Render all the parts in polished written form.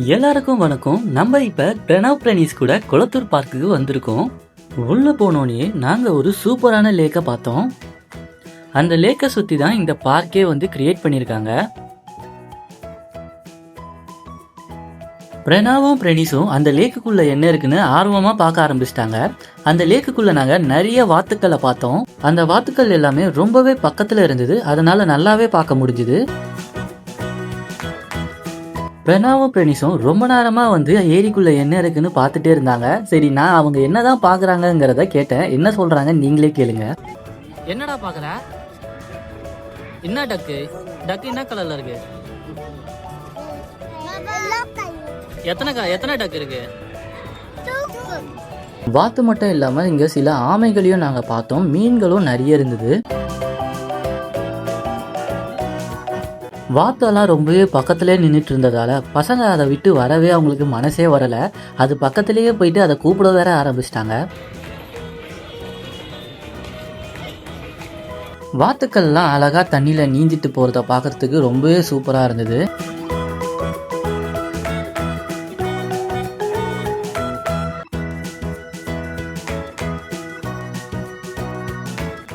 எல்லாருக்கும் வணக்கம். நம்ம இப்ப பிரணவ் பிரணீஸ் கூட கொளத்தூர் பார்க்குக்கு வந்திருக்கோம். உள்ள போனோடனே நாங்க ஒரு சூப்பரான லேக்கை பார்த்தோம். அந்த லேக்கை சுத்தி தான் இந்த பார்க்கே கிரியேட் பண்ணியிருக்காங்க. பிரணவும் பிரணீஸும் அந்த லேக்குக்குள்ள என்ன இருக்குன்னு ஆர்வமா பார்க்க ஆரம்பிச்சிட்டாங்க. அந்த லேக்குக்குள்ள நாங்க நிறைய வாத்துக்களை பார்த்தோம். அந்த வாத்துக்கள் எல்லாமே ரொம்பவே பக்கத்துல இருந்தது, அதனால நல்லாவே பார்க்க முடிஞ்சுது. பிரணவும் பிரணீஸும் ரொம்ப நேரமா ஏரிக்குள்ள என்ன இருக்குன்னு பார்த்துட்டே இருந்தாங்க. சரி, நான் அவங்க என்னதான் பாக்குறாங்கிறத கேட்டேன். என்ன சொல்றாங்க நீங்களே கேளுங்க. என்னடா பாக்குற? என்ன டக்கு என்ன கலர்ல இருக்கு? எத்தனை டக்கு இருக்கு? வாத்து மட்டும் இல்லாம இங்க சில ஆமைகளையும் நாங்க பார்த்தோம். மீன்களும் நிறைய இருந்தது. வாத்தெல்லாம் ரொம்பவே பக்கத்துலேயே நின்றுட்டு இருந்ததால பசங்க அதை விட்டு வரவே அவங்களுக்கு மனசே வரலை. அது பக்கத்துலேயே போயிட்டு அதை கூப்பிட வேற ஆரம்பிச்சிட்டாங்க. வாத்துக்கள்லாம் அழகா தண்ணியில் நீந்திட்டு போகிறத பார்க்கறதுக்கு ரொம்பவே சூப்பராக இருந்தது.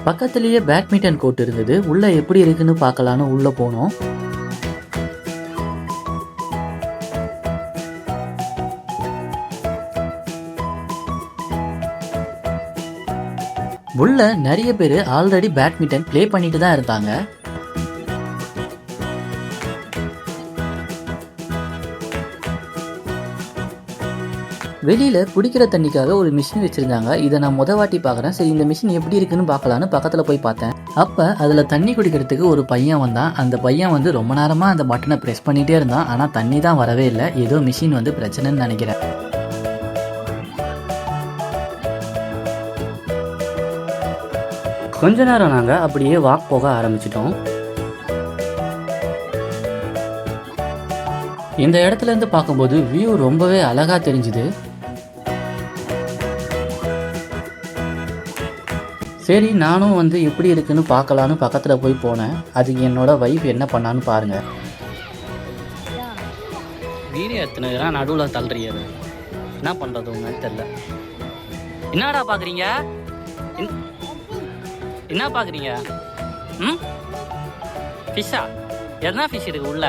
பக்கத்துலேயே பேட்மிண்டன் கோர்ட் இருந்தது. உள்ள எப்படி இருக்குன்னு பார்க்கலான்னு உள்ள போனோம். உள்ள நிறைய பேர் ஆல்ரெடி பேட்மிண்டன் பிளே பண்ணிட்டு தான் இருந்தாங்க. வெளியில குடிக்கிற தண்ணிக்காக ஒரு மிஷின் வச்சிருந்தாங்க. இதை நான் வாட்டி பார்க்குறேன். சரி, இந்த மிஷின் எப்படி இருக்குன்னு பார்க்கலான்னு பக்கத்தில் போய் பார்த்தேன். அப்போ அதில் தண்ணி குடிக்கிறதுக்கு ஒரு பையன் வந்தான். அந்த பையன் ரொம்ப நேரமாக அந்த பட்டனை ப்ரெஸ் பண்ணிகிட்டே இருந்தான். ஆனால் தண்ணி தான் வரவே இல்லை. ஏதோ மிஷின் பிரச்சனைன்னு நினைக்கிறேன். கொஞ்ச நேரம் நாங்கள் அப்படியே வாக் போக ஆரம்பிச்சிட்டோம். இந்த இடத்துல இருந்து பார்க்கும்போது வியூ ரொம்பவே அழகா தெரிஞ்சுது. சரி, நானும் எப்படி இருக்குன்னு பார்க்கலான்னு பக்கத்தில் போய் போனேன். அதுக்கு என்னோட வைஃப் என்ன பண்ணான்னு பாருங்க. வீடியோ எத்தனை நடுவில் தள்ளுறியது என்ன பண்ணுறது உங்களுக்கு தெரியல. என்னடா பார்க்குறீங்க? என்ன பார்க்குறீங்க? ஃபிஷ்ஷா? எதனா ஃபிஷ் இருக்கு உள்ள?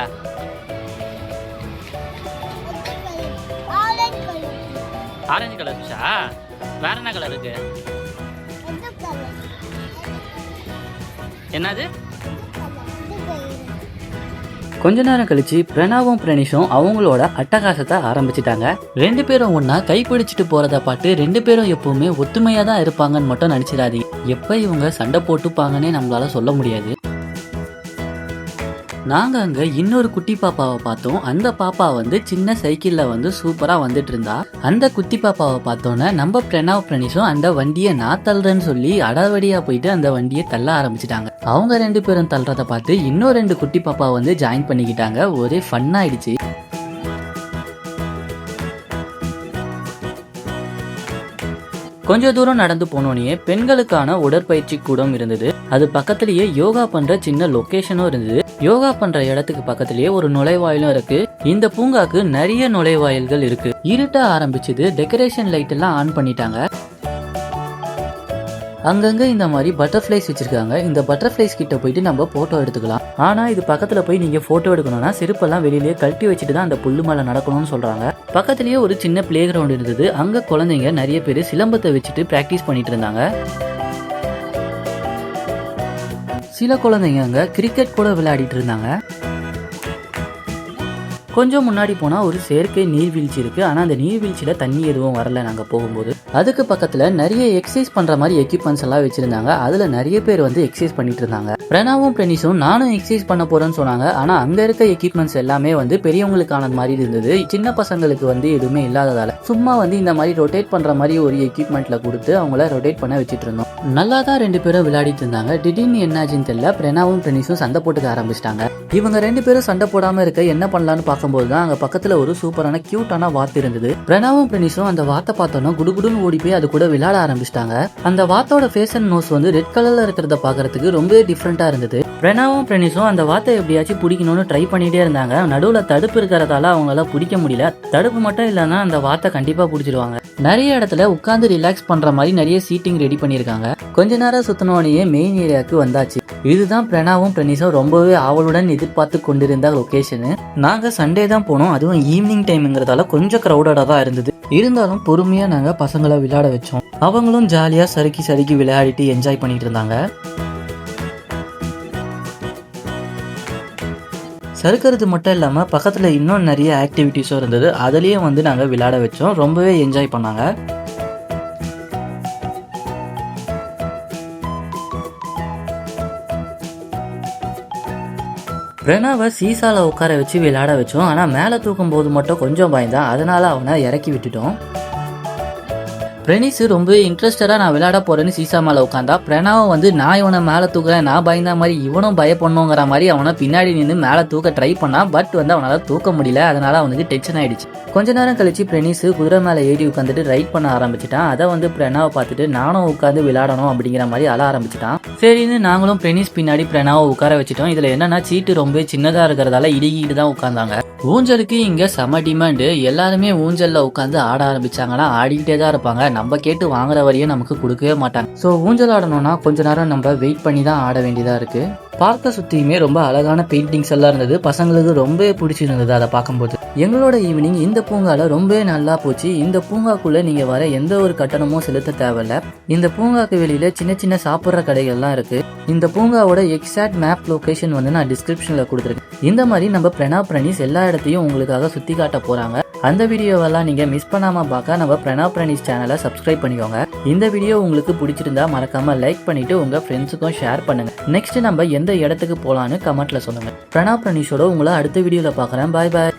ஆரஞ்சு கலர் ஃபிஷ்ஷா? வேற என்ன கலர் இருக்கு? என்னது? கொஞ்ச நேரம் கழிச்சு பிரணவும் பிரணீஷும் அவங்களோட அட்டகாசத்தை ஆரம்பிச்சிட்டாங்க. ரெண்டு பேரும் ஒன்னா கைப்பிடிச்சிட்டு போறத பார்த்து ரெண்டு பேரும் எப்பவுமே ஒத்துமையா தான் இருப்பாங்கன்னு மட்டும் நினைச்சிடாதீங்க. எப்ப இவங்க சண்டை போட்டுப்பாங்கன்னே நம்மளால சொல்ல முடியாது. நாங்க அங்க இன்னொரு குட்டி பாப்பாவை பார்த்தோம். அந்த பாப்பா சின்ன சைக்கிள்ல சூப்பரா வந்துட்டு இருந்தா. அந்த குட்டி பாப்பாவை பார்த்தோன்னே நம்ம பிரணவ் பிரணீஷும் அந்த வண்டியை நான் தள்ளுறேன்னு சொல்லி அடாவடியா போயிட்டு அந்த வண்டியை தள்ள ஆரம்பிச்சிட்டாங்க. அவங்க ரெண்டு பேரும் தள்ளுறத பார்த்து இன்னும் ரெண்டு குட்டி பாப்பா ஜாயின் பண்ணிக்கிட்டாங்க. ஒரே ஃபன் ஆயிடுச்சு. கொஞ்ச தூரம் நடந்து போனோடனே பெண்களுக்கான உடற்பயிற்சி கூடம் இருந்தது. அது பக்கத்திலேயே யோகா பண்ற சின்ன லொகேஷனும் இருந்தது. யோகா பண்ற இடத்துக்கு பக்கத்திலேயே ஒரு நுழைவாயிலும் இருக்கு. இந்த பூங்காக்கு நிறைய நுழைவாயில்கள் இருக்கு. இருட்ட ஆரம்பிச்சது. டெக்கரேஷன் லைட் எல்லாம் ஆன் பண்ணிட்டாங்க. அங்கங்க இந்த மாதிரி பட்டர்ஃப்ளைஸ் வச்சிருக்காங்க. இந்த பட்டர்ஃப்ளைஸ் கிட்ட போயிட்டு நம்ம போட்டோ எடுத்துக்கலாம். ஆனா இது பக்கத்துல போய் நீங்க போட்டோ எடுக்கணும்னா செருப்பெல்லாம் வெளியிலேயே கழட்டி வச்சுட்டு தான் அந்த புல்லு மேல நடக்கணும்னு சொல்றாங்க. பக்கத்திலேயே ஒரு சின்ன பிளே கிரவுண்ட் இருந்தது. அங்க குழந்தைங்க நிறைய பேர் சிலம்பத்தை வச்சுட்டு பிராக்டிஸ் பண்ணிட்டு இருந்தாங்க. சில குழந்தைங்க அங்க கிரிக்கெட் கூட விளையாடிட்டு இருந்தாங்க. கொஞ்சம் முன்னாடி போனா ஒரு செயற்கை நீர்வீழ்ச்சி இருக்கு. ஆனா அந்த நீர்வீழ்ச்சியில தண்ணி எதுவும் வரல நாங்க போகும்போது. அதுக்கு பக்கத்துல நிறைய எக்ஸசைஸ் பண்ற மாதிரி எக்யூப்மெண்ட்ஸ் எல்லாம் வச்சிருந்தாங்க. அதுல நிறைய பேர் எக்ஸசைஸ் பண்ணிட்டு இருந்தாங்க. பிரணவும் பிரணீஷும் நானும் எக்ஸசைஸ் பண்ண போறேன்னு சொன்னாங்க. ஆனா அங்க இருக்க எக்யூப்மெண்ட்ஸ் எல்லாமே பெரியவங்களுக்கான மாதிரி இருந்தது. சின்ன பசங்களுக்கு எதுவுமே இல்லாததால சும்மா இந்த மாதிரி ரொட்டேட் பண்ற மாதிரி ஒரு எக்யூப்மெண்ட்ல கொடுத்து அவங்கள ரொட்டேட் பண்ண வச்சிட்டு இருந்தோம். நல்லா தான் ரெண்டு பேரும் விளையாடிட்டு இருந்தாங்க. திடீர்னு என்னாச்சுன்னு தெரியல, பிரணவும் பிரணீஷும் சண்டை போட்டுக்க ஆரம்பிச்சிட்டாங்க. இவங்க 2 பேரும் சண்டை போடாம இருக்க என்ன பண்ணலாம்னு பார்க்கும்போது தான் அங்க பக்கத்துல ஒரு சூப்பரான கியூட்டான வாத்து இருந்தது. பிரணாவும் பிரணீஸும் அந்த வாத்தை பார்த்தோன்னா குடுகுடுன்னு ஓடி போய் அது கூட விளையாட ஆரம்பிச்சிட்டாங்க. அந்த வாத்தோட ஃபேஸ் அண்ட் நோஸ் வந்து ரெட் கலர்ல இருக்கிறத பாக்குறதுக்கு ரொம்பவே டிஃப்ரெண்டா இருந்தது. பிரணாவும் பிரணீஸும் அந்த வாத்தை எப்படியாச்சும் பிடிக்கணும்னு ட்ரை பண்ணிட்டே இருந்தாங்க. நடுவுல தடுப்பு இருக்கிறதால அவங்களால பிடிக்க முடியல. தடுப்பு மட்டும் இல்லைன்னா அந்த வாத்தை கண்டிப்பா பிடிச்சிருவாங்க. நிறைய இடத்துல உட்கார்ந்து ரிலாக்ஸ் பண்ற மாதிரி நிறைய சீட்டிங் ரெடி பண்ணிருக்காங்க. கொஞ்ச நேரம் சுத்தினோடனே மெயின் ஏரியாவுக்கு வந்தாச்சு. இதுதான் பிரணாவும் பிரணீஸும் ரொம்பவே ஆவலுடன் எதிர்பார்த்து கொண்டிருந்த லொகேஷனு. நாங்க சண்டே தான் போனோம், அதுவும் ஈவினிங் டைம்ங்கிறதால கொஞ்சம் கிரௌடடா தான் இருந்தது. இருந்தாலும் பொறுமையா நாங்க பசங்களை விளையாட வச்சோம். அவங்களும் ஜாலியா சறுக்கி விளையாடிட்டு என்ஜாய் பண்ணிட்டு இருந்தாங்க. சறுக்கிறது மட்டும் இல்லாமல் பக்கத்தில் இன்னும் நிறைய ஆக்டிவிட்டீஸும் இருந்தது. அதுலேயும் வந்து நாங்கள் விளையாட வச்சோம். ரொம்பவே என்ஜாய் பண்ணாங்க. பிரணாவை சீசால உட்கார வச்சு விளையாட வச்சோம். ஆனால் மேலே தூக்கும் போது மட்டும் கொஞ்சம் பயந்தான். அதனால அவனை இறக்கி விட்டுட்டோம். பிரணீஸ் ரொம்ப இன்ட்ரெஸ்டடாக நான் விளையாட போறேன்னு சீசா மேலே உட்காந்தா. பிரணாவை வந்து நான் இவனை மேலே தூக்குறேன், நான் பயந்த மாதிரி இவனும் பயப்படணுங்கிற மாதிரி அவனை பின்னாடி நின்று மேலே தூக்க ட்ரை பண்ணான். பட் வந்து அவனால் தூக்க முடியல. அதனால அவனுக்கு டென்ஷன் ஆயிடுச்சு. கொஞ்ச நேரம் கழிச்சு பிரணீஸ் குதிரை மேலே ஏறி உட்காந்துட்டு ரைட் பண்ண ஆரம்பிச்சிட்டான். அதை வந்து பிரணாவை பார்த்துட்டு நானும் உட்காந்து விளையாடணும் அப்படிங்கிற மாதிரி அழ ஆரம்பிச்சிட்டான். சரின்னு நாங்களும் பிரணீஸ் பின்னாடி பிரணாவை உட்கார வச்சுட்டோம். இதில் என்னன்னா சீட்டு ரொம்ப சின்னதாக இருக்கிறதால இடிக்கிட்டு தான் உட்காந்தாங்க. ஊஞ்சலுக்கு இங்கே செம டிமாண்டு. எல்லாருமே ஊஞ்சலில் உட்காந்து ஆட ஆரம்பிச்சாங்கன்னா ஆடிக்கிட்டே தான் இருப்பாங்க. நம்ம கேட்டு வாங்குற வரையும் நமக்கு கொடுக்கவே மாட்டாங்க. ஸோ ஊஞ்சல் ஆடணும்னா கொஞ்ச நேரம் நம்ம வெயிட் பண்ணி தான் ஆட வேண்டியதாக இருக்கு. பார்க்க சுற்றியுமே ரொம்ப அழகான பெயிண்டிங்ஸ் எல்லாம் இருந்தது. பசங்களுக்கு ரொம்ப பிடிச்சிருந்தது அதை பார்க்கும்போது. எங்களோட ஈவினிங் இந்த பூங்கால ரொம்ப நல்லா போச்சு. இந்த பூங்காக்குள்ள நீங்க வர எந்த ஒரு கட்டணமும் செலுத்த தேவையில்ல. இந்த பூங்காக்கு வெளியில சின்ன சின்ன சாப்பிட்ற கடைகள்லாம் இருக்கு. இந்த பூங்காவோட எக்ஸாக்ட் மேப் லொகேஷன் வந்து நான் டிஸ்கிரிப்ஷன்ல கொடுத்துருக்கேன். இந்த மாதிரி நம்ம பிரணீஸ் எல்லா இடத்தையும் உங்களுக்காக சுத்தி காட்ட போறாங்க. அந்த வீடியோவெல்லாம் நீங்க மிஸ் பண்ணாம பார்க்க நம்ம பிரணீஸ் சேனலை சப்ஸ்கிரைப் பண்ணிக்கோங்க. இந்த வீடியோ உங்களுக்கு பிடிச்சிருந்தா மறக்காம லைக் பண்ணிட்டு உங்க ஃப்ரெண்ட்ஸுக்கும் ஷேர் பண்ணுங்க. நெக்ஸ்ட் நம்ம எந்த இடத்துக்கு போலான்னு கமெண்ட்ல சொல்லுங்க. பிரணீஸோட உங்களை அடுத்த வீடியோல பார்க்குறேன். பாய் பாய்.